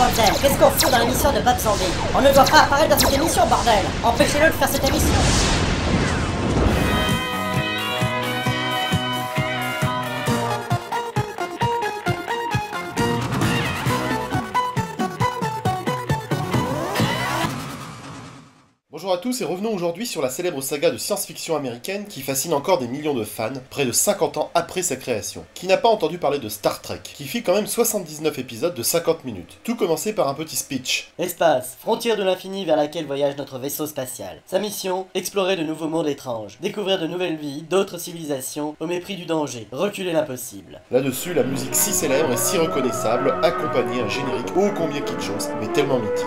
Bon James, qu'est-ce qu'on fout dans l'émission de Bob Zombie? On ne doit pas apparaître dans cette émission, bordel! Empêchez-le de faire cette émission! Bonjour à tous et revenons aujourd'hui sur la célèbre saga de science-fiction américaine qui fascine encore des millions de fans, près de 50 ans après sa création. Qui n'a pas entendu parler de Star Trek, qui fit quand même 79 épisodes de 50 minutes. Tout commençait par un petit speech. Espace, frontière de l'infini vers laquelle voyage notre vaisseau spatial. Sa mission, explorer de nouveaux mondes étranges, découvrir de nouvelles vies, d'autres civilisations, au mépris du danger, reculer l'impossible. Là-dessus, la musique si célèbre et si reconnaissable, accompagnait un générique ô combien kitschos, mais tellement mythique.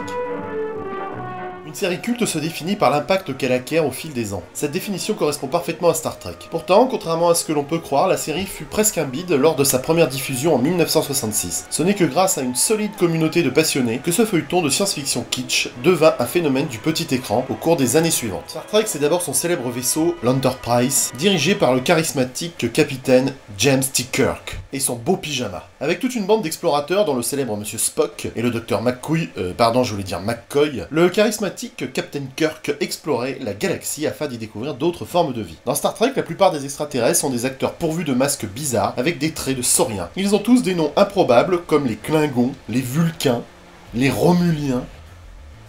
Une série culte se définit par l'impact qu'elle acquiert au fil des ans. Cette définition correspond parfaitement à Star Trek. Pourtant, contrairement à ce que l'on peut croire, la série fut presque un bide lors de sa première diffusion en 1966. Ce n'est que grâce à une solide communauté de passionnés que ce feuilleton de science-fiction kitsch devint un phénomène du petit écran au cours des années suivantes. Star Trek, c'est d'abord son célèbre vaisseau, l'Enterprise, dirigé par le charismatique capitaine James T. Kirk, et son beau pyjama. Avec toute une bande d'explorateurs dont le célèbre Monsieur Spock et le docteur McCoy, le charismatique Captain Kirk explorait la galaxie afin d'y découvrir d'autres formes de vie. Dans Star Trek, la plupart des extraterrestres sont des acteurs pourvus de masques bizarres avec des traits de sauriens. Ils ont tous des noms improbables comme les Klingons, les Vulcains, les Romuliens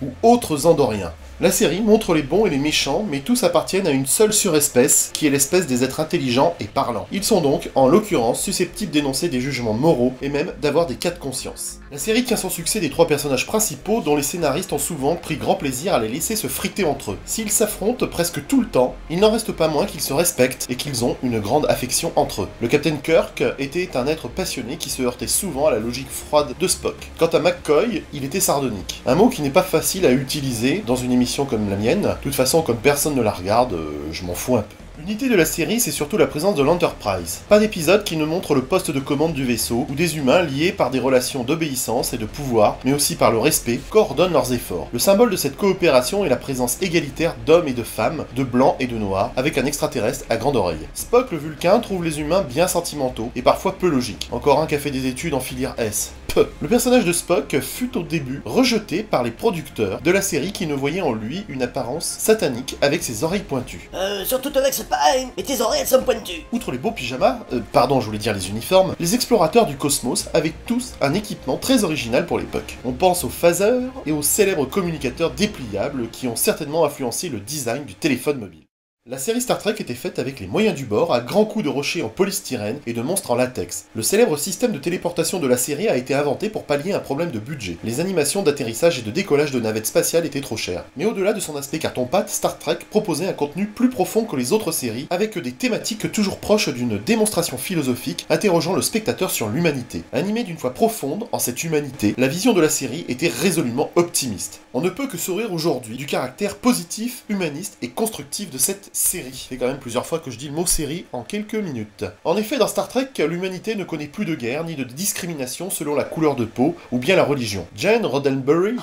ou autres Andoriens. La série montre les bons et les méchants, mais tous appartiennent à une seule surespèce, qui est l'espèce des êtres intelligents et parlants. Ils sont donc, en l'occurrence, susceptibles d'énoncer des jugements moraux, et même d'avoir des cas de conscience. La série tient son succès des trois personnages principaux, dont les scénaristes ont souvent pris grand plaisir à les laisser se friter entre eux. S'ils s'affrontent presque tout le temps, il n'en reste pas moins qu'ils se respectent, et qu'ils ont une grande affection entre eux. Le Captain Kirk était un être passionné qui se heurtait souvent à la logique froide de Spock. Quant à McCoy, il était sardonique. Un mot qui n'est pas facile à utiliser dans une émission comme la mienne. De toute façon, comme personne ne la regarde, je m'en fous un peu. L'unité de la série, c'est surtout la présence de l'Enterprise. Pas d'épisode qui ne montre le poste de commande du vaisseau, où des humains liés par des relations d'obéissance et de pouvoir, mais aussi par le respect, coordonnent leurs efforts. Le symbole de cette coopération est la présence égalitaire d'hommes et de femmes, de blancs et de noirs, avec un extraterrestre à grande oreille. Spock, le Vulcain, trouve les humains bien sentimentaux, et parfois peu logiques. Encore un qui a fait des études en filière S. Le personnage de Spock fut au début rejeté par les producteurs de la série qui ne voyaient en lui une apparence satanique avec ses oreilles pointues. Surtout avec ce pareil, et tes oreilles elles sont pointues. Outre les beaux pyjamas, je voulais dire les uniformes, les explorateurs du cosmos avaient tous un équipement très original pour l'époque. On pense aux phasers et aux célèbres communicateurs dépliables qui ont certainement influencé le design du téléphone mobile. La série Star Trek était faite avec les moyens du bord, à grands coups de rochers en polystyrène et de monstres en latex. Le célèbre système de téléportation de la série a été inventé pour pallier un problème de budget. Les animations d'atterrissage et de décollage de navettes spatiales étaient trop chères. Mais au-delà de son aspect carton-pâte, Star Trek proposait un contenu plus profond que les autres séries, avec des thématiques toujours proches d'une démonstration philosophique interrogeant le spectateur sur l'humanité. Animée d'une foi profonde en cette humanité, la vision de la série était résolument optimiste. On ne peut que sourire aujourd'hui du caractère positif, humaniste et constructif de cette série. C'est quand même plusieurs fois que je dis le mot série en quelques minutes. En effet, dans Star Trek, l'humanité ne connaît plus de guerre ni de discrimination selon la couleur de peau ou bien la religion. Gene Roddenberry,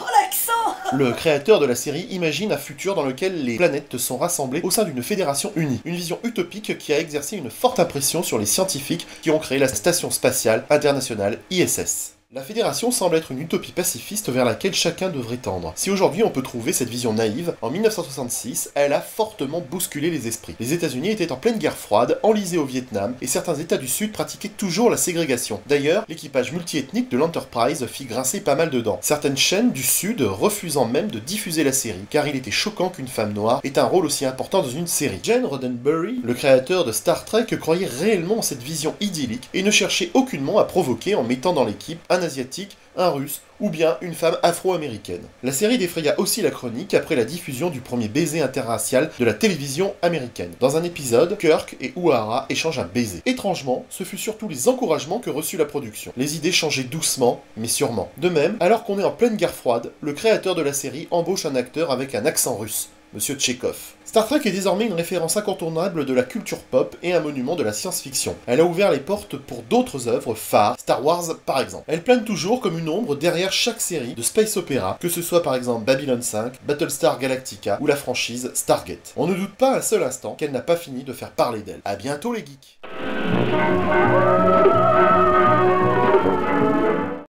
le créateur de la série, imagine un futur dans lequel les planètes sont rassemblées au sein d'une fédération unie. Une vision utopique qui a exercé une forte impression sur les scientifiques qui ont créé la Station Spatiale Internationale ISS. La Fédération semble être une utopie pacifiste vers laquelle chacun devrait tendre. Si aujourd'hui on peut trouver cette vision naïve, en 1966, elle a fortement bousculé les esprits. Les États-Unis étaient en pleine guerre froide, enlisés au Vietnam, et certains États du Sud pratiquaient toujours la ségrégation. D'ailleurs, l'équipage multiethnique de l'Enterprise fit grincer pas mal de dents. Certaines chaînes du Sud refusant même de diffuser la série, car il était choquant qu'une femme noire ait un rôle aussi important dans une série. Gene Roddenberry, le créateur de Star Trek, croyait réellement en cette vision idyllique et ne cherchait aucunement à provoquer en mettant dans l'équipe un asiatique, un russe ou bien une femme afro-américaine. La série défraya aussi la chronique après la diffusion du premier baiser interracial de la télévision américaine. Dans un épisode, Kirk et Uhura échangent un baiser. Étrangement, ce fut surtout les encouragements que reçut la production. Les idées changeaient doucement, mais sûrement. De même, alors qu'on est en pleine guerre froide, le créateur de la série embauche un acteur avec un accent russe. Monsieur Tchekhov. Star Trek est désormais une référence incontournable de la culture pop et un monument de la science-fiction. Elle a ouvert les portes pour d'autres œuvres phares, Star Wars par exemple. Elle plane toujours comme une ombre derrière chaque série de space opéra, que ce soit par exemple Babylon 5, Battlestar Galactica ou la franchise Stargate. On ne doute pas un seul instant qu'elle n'a pas fini de faire parler d'elle. À bientôt les geeks.